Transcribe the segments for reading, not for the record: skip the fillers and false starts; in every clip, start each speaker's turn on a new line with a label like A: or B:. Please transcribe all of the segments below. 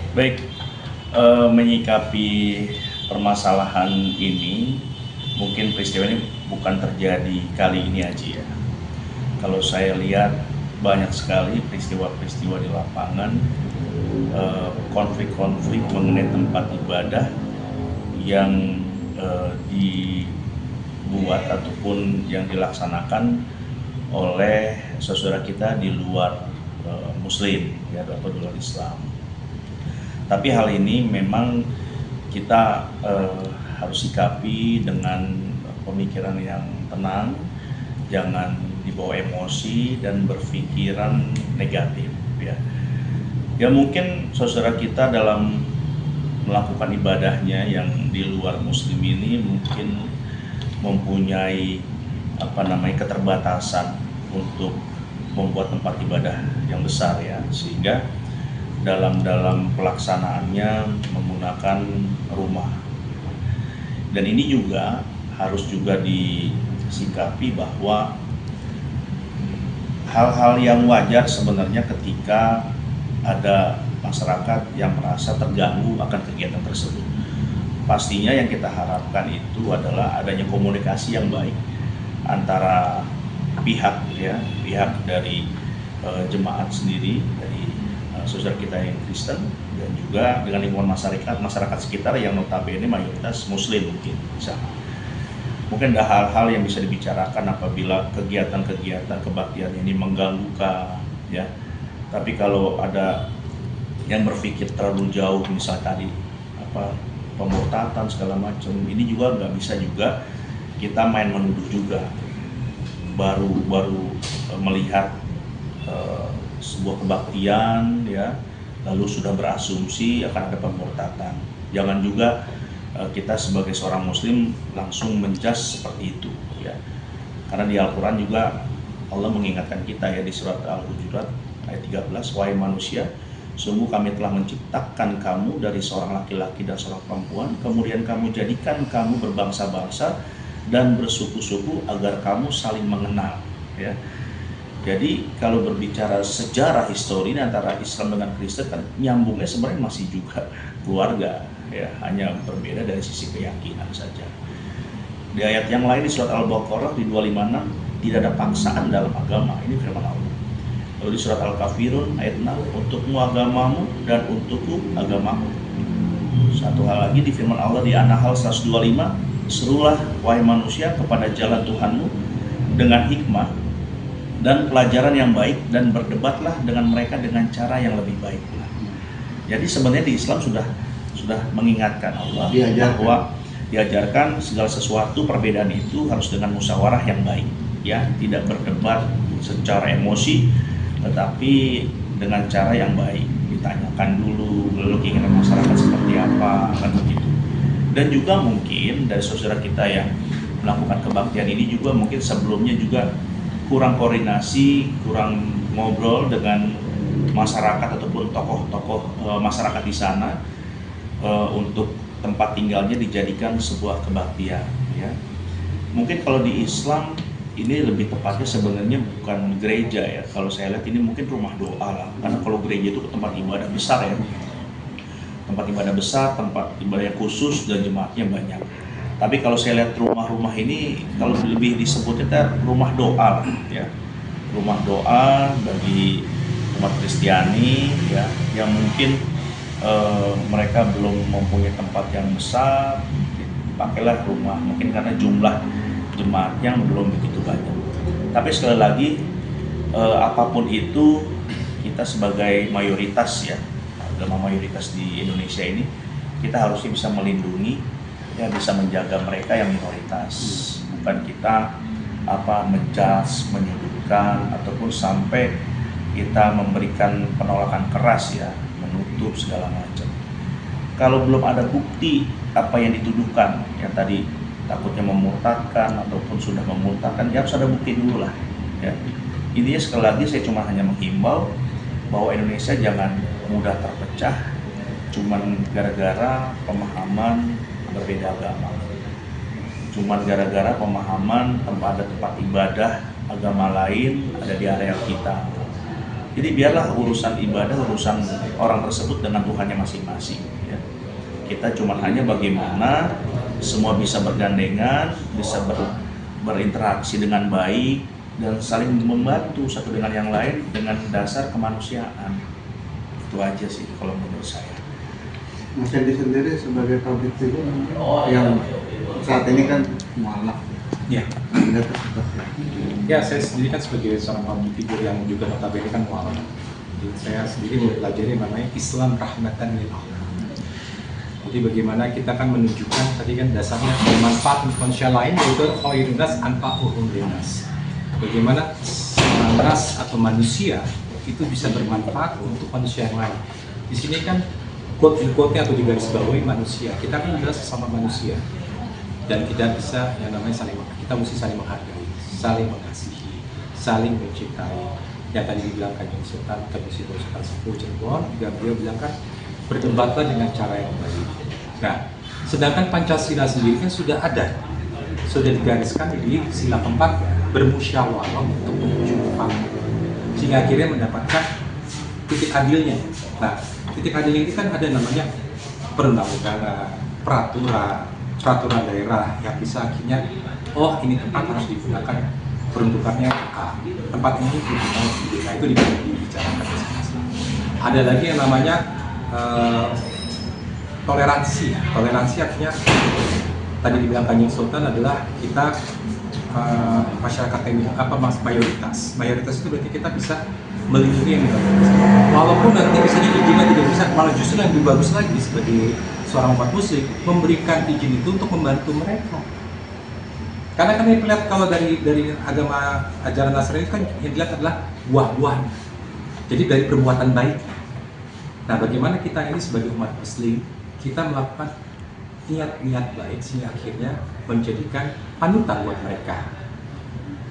A: Baik, menyikapi permasalahan ini, mungkin peristiwa ini bukan terjadi kali ini aja ya. Kalau saya lihat banyak sekali peristiwa-peristiwa di lapangan, konflik-konflik mengenai tempat ibadah yang dibuat ataupun yang dilaksanakan oleh saudara kita di luar Muslim ya, atau di luar Islam. Tapi hal ini memang kita harus sikapi dengan pemikiran yang tenang, jangan dibawa emosi dan berpikiran negatif ya. Ya mungkin saudara kita dalam melakukan ibadahnya yang di luar Muslim ini mungkin mempunyai keterbatasan untuk membuat tempat ibadah yang besar ya, sehingga dalam pelaksanaannya menggunakan rumah. Dan ini juga harus disikapi bahwa hal-hal yang wajar sebenarnya ketika ada masyarakat yang merasa terganggu akan kegiatan tersebut. Pastinya yang kita harapkan itu adalah adanya komunikasi yang baik antara pihak dari jemaat sendiri, dari saudara kita yang Kristen, dan juga dengan lingkungan masyarakat sekitar yang notabene mayoritas Muslim mungkin ada hal-hal yang bisa dibicarakan apabila kegiatan-kegiatan kebaktian ini mengganggu ya. Tapi kalau ada yang berpikir terlalu jauh, misalnya tadi pemurtatan segala macam, ini juga nggak bisa juga kita main menuduh juga. Baru melihat sebuah kebaktian ya, lalu sudah berasumsi akan ada pemurtatan. Jangan juga kita sebagai seorang Muslim langsung menjudge seperti itu ya. Karena di Al-Quran juga Allah mengingatkan kita ya, di surat Al-Hujurat ayat 13, wahai manusia, sungguh kami telah menciptakan kamu dari seorang laki-laki dan seorang perempuan, kemudian kamu jadikan kamu berbangsa-bangsa dan bersuku-suku agar kamu saling mengenal ya. Jadi kalau berbicara sejarah histori antara Islam dengan Kristen kan nyambungnya sebenarnya masih juga keluarga ya, hanya berbeda dari sisi keyakinan saja. Di ayat yang lain di surat Al-Baqarah di 256, tidak ada paksaan dalam agama, ini firman Allah. Lalu di surat Al-Kafirun ayat 6, untukmu agamamu dan untukku agamaku. Satu hal lagi di firman Allah di An-Nahl 125, serulah wahai manusia kepada jalan Tuhanmu dengan hikmah dan pelajaran yang baik, dan berdebatlah dengan mereka dengan cara yang lebih baik. Jadi sebenarnya di Islam sudah mengingatkan Allah bahwa diajarkan segala sesuatu perbedaan itu harus dengan musyawarah yang baik ya, tidak berdebat secara emosi tetapi dengan cara yang baik, ditanyakan dulu keinginan masyarakat seperti apa kan begitu. Dan juga mungkin dari saudara kita yang melakukan kebaktian ini juga mungkin sebelumnya juga kurang koordinasi, kurang ngobrol dengan masyarakat ataupun tokoh-tokoh masyarakat di sana untuk tempat tinggalnya dijadikan sebuah kebaktian ya. Mungkin kalau di Islam ini lebih tepatnya sebenarnya bukan gereja ya, kalau saya lihat ini mungkin rumah doa lah, karena kalau gereja itu tempat ibadah besar ya, tempat ibadah yang khusus dan jemaatnya banyak. Tapi kalau saya lihat rumah-rumah ini, kalau lebih disebutnya rumah doa ya, rumah doa bagi umat Kristiani ya, yang mungkin mereka belum mempunyai tempat yang besar, pakailah rumah, mungkin karena jumlah jemaat yang belum begitu banyak. Tapi sekali lagi apapun itu, kita sebagai mayoritas ya, agama mayoritas di Indonesia ini, kita harusnya bisa melindungi ya, bisa menjaga mereka yang minoritas, bukan kita menjudge, menyudutkan ataupun sampai kita memberikan penolakan keras ya, menutup segala macam. Kalau belum ada bukti apa yang dituduhkan, yang tadi takutnya memurtadkan ataupun sudah memurtadkan, ya harus ada bukti dulu lah ya. Intinya sekali lagi saya cuma hanya menghimbau bahwa Indonesia jangan mudah terpecah cuman gara-gara pemahaman berbeda agama, cuman gara-gara pemahaman ada tempat ibadah agama lain ada di area kita. Jadi biarlah urusan ibadah, urusan orang tersebut dengan Tuhannya masing-masing. Ya. Kita cuma hanya bagaimana semua bisa bergandengan, bisa berinteraksi dengan baik, dan saling membantu satu dengan yang lain dengan dasar kemanusiaan. Itu aja sih kalau menurut saya.
B: Mas Andi sendiri sebagai public figure yang saat ini kan mualaf.
C: Ya.
B: Anda seperti apa?
C: Ya, saya sendiri kan sebagai seorang public figure yang juga notabene kan mualaf. Jadi saya sendiri mempelajari namanya Islam rahmatan lil alamin. Jadi bagaimana kita kan menunjukkan tadi kan dasarnya bermanfaat untuk manusia lain, yaitu khairun nas anfa'uhum linnas. Bagaimana ras atau manusia itu bisa bermanfaat untuk manusia yang lain. Di sini kan quote-nya atau digarisbawahi manusia. Kita kan adalah sesama manusia. Dan tidak bisa yang namanya kita mesti saling menghargai, saling mengasihi, saling mencintai. Yang tadi dibilang Kanjeng Sultan Sultan Sepuh Cirebon, juga beliau bilang kan berdebatlah dengan cara yang baik. Nah, sedangkan Pancasila sendiri kan sudah ada, sudah digariskan di sila keempat, bermusyawarah untuk menuju mufakat, sehingga akhirnya mendapatkan titik adilnya. Nah, titik adil ini kan ada namanya perundang-undangan, peraturan daerah yang bisa akhirnya, oh ini tempat harus digunakan peruntukannya A, tempat ini digunakan B. Nah, itu dibicarakan masing-masing. Ada lagi yang namanya toleransi. Toleransi artinya tadi dibilang Kanjeng Sultan adalah kita masyarakat yang mayoritas. Mayoritas itu berarti kita bisa melindungi yang minoritas. Walaupun nanti misalnya izinnya tidak bisa, malah justru yang lebih bagus lagi sebagai seorang umat muslim memberikan izin itu untuk membantu mereka. Karena kan yang dilihat kalau dari agama ajaran Nasrani itu kan yang dilihat adalah buah-buah. Jadi dari perbuatan baik. Nah, bagaimana kita ini sebagai umat muslim kita melakukan niat-niat baik sehingga akhirnya menjadikan panutan buat mereka.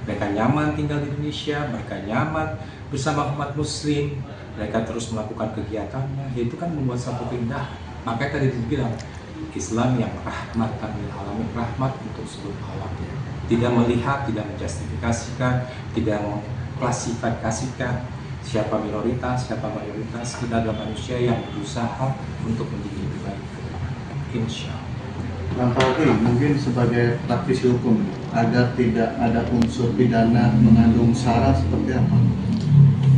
C: Mereka nyaman tinggal di Indonesia, mereka nyaman bersama umat muslim, mereka terus melakukan kegiatannya, yaitu kan membuat suatu keindahan. Makanya tadi dibilang Islam yang rahmatan lil alamin, rahmat untuk seluruh alam. Tidak melihat, tidak menjustifikasikan, tidak mengklasifikasikan siapa minoritas, siapa mayoritas. Kita adalah manusia yang berusaha untuk menjadi lebih baik. Insya Allah.
B: Bang Falki, mungkin sebagai praktisi hukum, agar tidak ada unsur pidana mengandung sara seperti apa?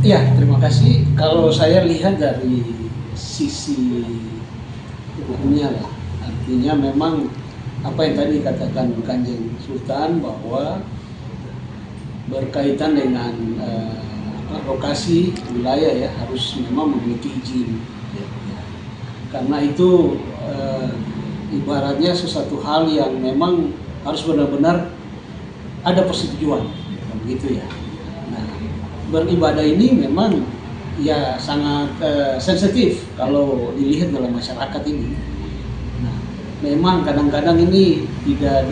D: Ya, terima kasih. Kalau saya lihat dari sisi hukumnya lah, artinya memang apa yang tadi dikatakan Kanjeng Sultan bahwa berkaitan dengan lokasi wilayah ya harus memang memiliki izin. Karena itu ibaratnya sesuatu hal yang memang harus benar-benar ada persetujuan, begitu ya. Nah, beribadah ini memang ya sangat sensitif kalau dilihat dalam masyarakat ini. Nah, memang kadang-kadang ini tidak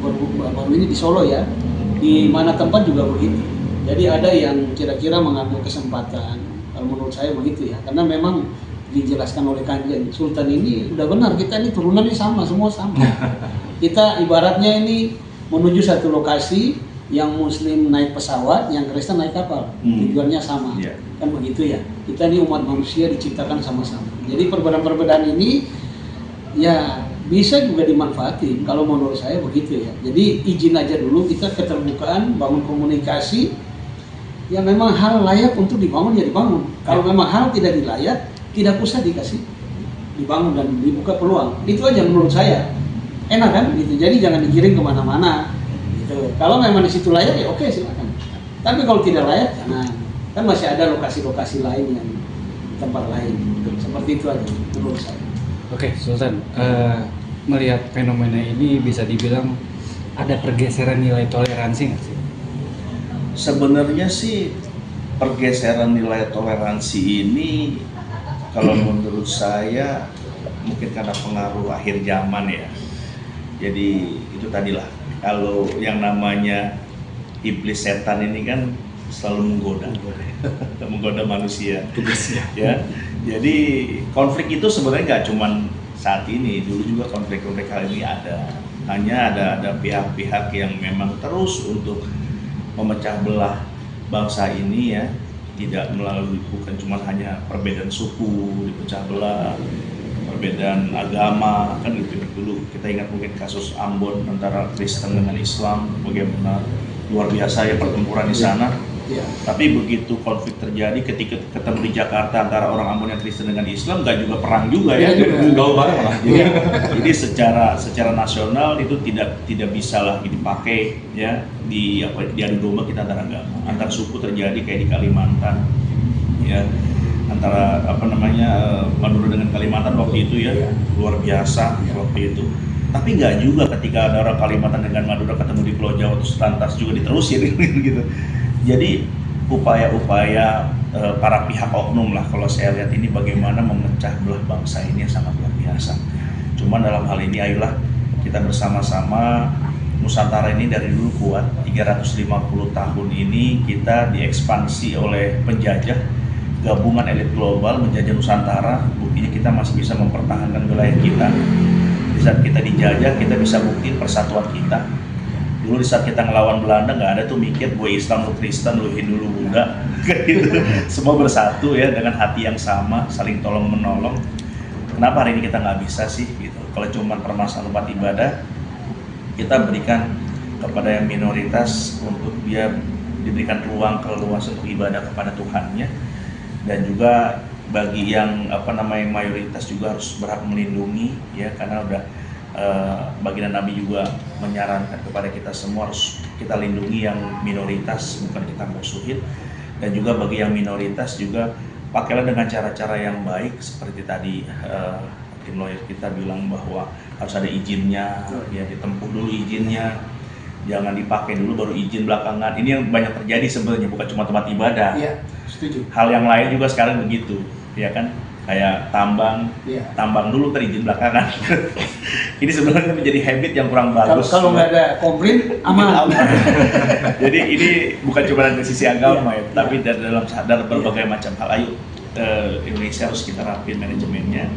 D: baru ini di Solo ya, di mana tempat juga begitu. Jadi ada yang kira-kira mengambil kesempatan, kalau menurut saya begitu ya, karena memang dijelaskan oleh Kanjeng Sultan ini udah benar, kita ini turunannya sama, semua sama. Kita ibaratnya ini menuju satu lokasi, yang Muslim naik pesawat, yang Kristen naik kapal, tujuannya sama, kan begitu ya. Kita ini umat manusia diciptakan sama-sama. Jadi perbedaan-perbedaan ini ya bisa juga dimanfaatin, kalau menurut saya begitu ya. Jadi izin aja dulu, kita keterbukaan, bangun komunikasi. Ya memang hal layak untuk dibangun ya dibangun. Kalau memang hal tidak dilayak, tidak usah dikasih dibangun dan dibuka peluang. Itu aja menurut saya. Enak kan gitu. Jadi jangan dikirim kemana-mana gitu. Kalau memang di situ layak ya oke, silakan. Tapi kalau tidak layak jangan. Kan masih ada lokasi-lokasi lain yang tempat lain. Seperti itu aja menurut saya.
E: Oke, Sultan, melihat fenomena ini bisa dibilang ada pergeseran nilai toleransi nggak sih?
A: Sebenarnya sih pergeseran nilai toleransi ini kalau menurut saya mungkin karena pengaruh akhir zaman ya. Jadi itu tadilah, kalau yang namanya iblis setan ini kan selalu menggoda manusia tugasnya ya. Jadi konflik itu sebenarnya nggak cuman saat ini, dulu juga konflik-konflik kali ini ada. Hanya ada pihak-pihak yang memang terus untuk memecah belah bangsa ini ya, tidak melalui, bukan cuma hanya perbedaan suku dipecah belah, perbedaan agama, kan gitu dulu kita ingat mungkin kasus Ambon antara Kristen dengan Islam, bagaimana luar biasa ya pertempuran di sana.
D: Ya.
A: Tapi begitu konflik terjadi ketika ketemu di Jakarta antara orang Ambon yang Kristen dengan Islam, nggak juga perang juga ya.
C: Gaul bareng malah.
A: Jadi secara nasional itu tidak bisa lagi dipakai ya diadu domba kita antara agama, antar suku terjadi kayak di Kalimantan ya, antara Madura dengan Kalimantan waktu itu ya luar biasa waktu itu. Tapi nggak juga ketika ada orang Kalimantan dengan Madura ketemu di Pulau Jawa terus lantas juga diterusin gitu. Jadi upaya-upaya para pihak oknum lah kalau saya lihat ini bagaimana memecah belah bangsa ini yang sangat luar biasa. Cuman dalam hal ini ayolah kita bersama-sama, Nusantara ini dari dulu kuat, 350 tahun ini kita diekspansi oleh penjajah, gabungan elit global menjajah Nusantara, buktinya kita masih bisa mempertahankan wilayah kita. Di saat kita dijajah, kita bisa buktiin persatuan kita. Dulu di saat kita ngelawan Belanda nggak ada tuh mikir gue Islam, lu Kristen, lu Hindu, lu Buddha, gitu. Semua bersatu ya dengan hati yang sama, saling tolong menolong. Kenapa hari ini kita nggak bisa sih? Gitu. Kalau cuma permasalahan tempat ibadah, kita berikan kepada yang minoritas untuk dia diberikan ruang keleluasan untuk ibadah kepada Tuhannya, dan juga bagi yang mayoritas juga harus berhak melindungi ya, karena udah baginda Nabi juga menyarankan kepada kita semua harus kita lindungi yang minoritas, bukan kita musuhin. Dan juga bagi yang minoritas juga pakailah dengan cara-cara yang baik seperti tadi tim lawyer kita bilang bahwa harus ada izinnya, ya ditempuh dulu izinnya, jangan dipakai dulu baru izin belakangan. Ini yang banyak terjadi sebenarnya, bukan cuma tempat ibadah.
D: Iya, setuju.
A: Hal yang lain juga sekarang begitu, ya kan? Kayak tambang, tambang dulu terizin belakangan. Ini sebenarnya menjadi habit yang kurang bagus.
D: Kalau nggak ada komplain, aman.
A: Jadi ini bukan cuma dari sisi agama ya, tapi dalam berbagai macam hal. Ayo, Indonesia harus kita rapin manajemennya.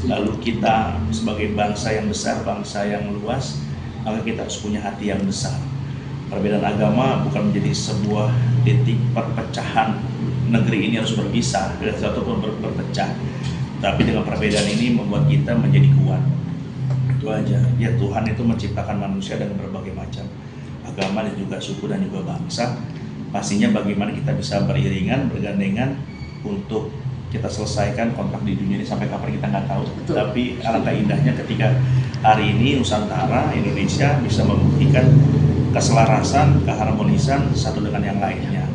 A: Lalu kita sebagai bangsa yang besar, bangsa yang luas, maka kita harus punya hati yang besar. Perbedaan agama bukan menjadi sebuah titik perpecahan. Negeri ini harus berpisah, tidak satu pun berpecah. Tapi dengan perbedaan ini membuat kita menjadi kuat. Itu aja. Ya Tuhan itu menciptakan manusia dengan berbagai macam agama dan juga suku dan juga bangsa. Pastinya bagaimana kita bisa beriringan, bergandengan untuk kita selesaikan konflik di dunia ini sampai kapan kita nggak tahu.
D: Betul.
A: Tapi alangkah indahnya ketika hari ini Nusantara, Indonesia bisa membuktikan keselarasan, keharmonisan satu dengan yang lainnya.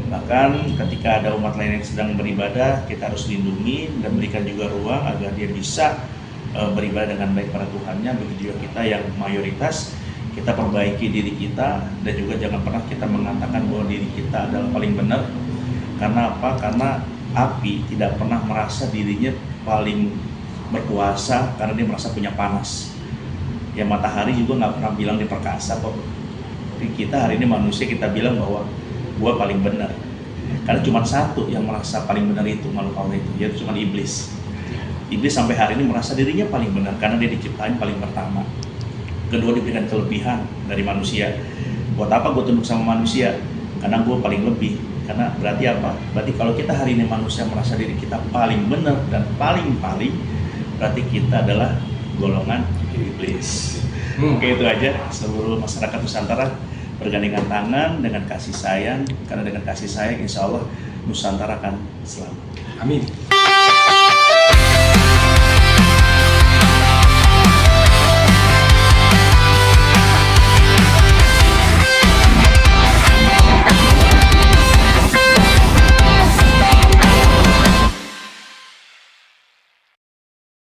A: Bahkan ketika ada umat lain yang sedang beribadah, kita harus lindungi dan berikan juga ruang agar dia bisa beribadah dengan baik pada Tuhannya. Begitu juga kita yang mayoritas, kita perbaiki diri kita dan juga jangan pernah kita mengatakan bahwa diri kita adalah paling benar. Karena apa? Karena api tidak pernah merasa dirinya paling berkuasa karena dia merasa punya panas. Ya matahari juga nggak pernah bilang dia perkasa kok. Tapi kita hari ini manusia kita bilang bahwa gua paling benar, karena cuma satu yang merasa paling benar itu makhluk Allah itu, yaitu cuma iblis. Iblis sampai hari ini merasa dirinya paling benar karena dia diciptain paling pertama. Kedua diberikan kelebihan dari manusia. Buat apa gue tunduk sama manusia? Karena gue paling lebih. Karena berarti apa? Berarti kalau kita hari ini manusia merasa diri kita paling benar dan paling berarti kita adalah golongan iblis. Oke, itu aja. Seluruh masyarakat Nusantara bergandengan tangan dengan kasih sayang, karena dengan kasih sayang insya Allah Nusantara akan selamat.
C: Amin.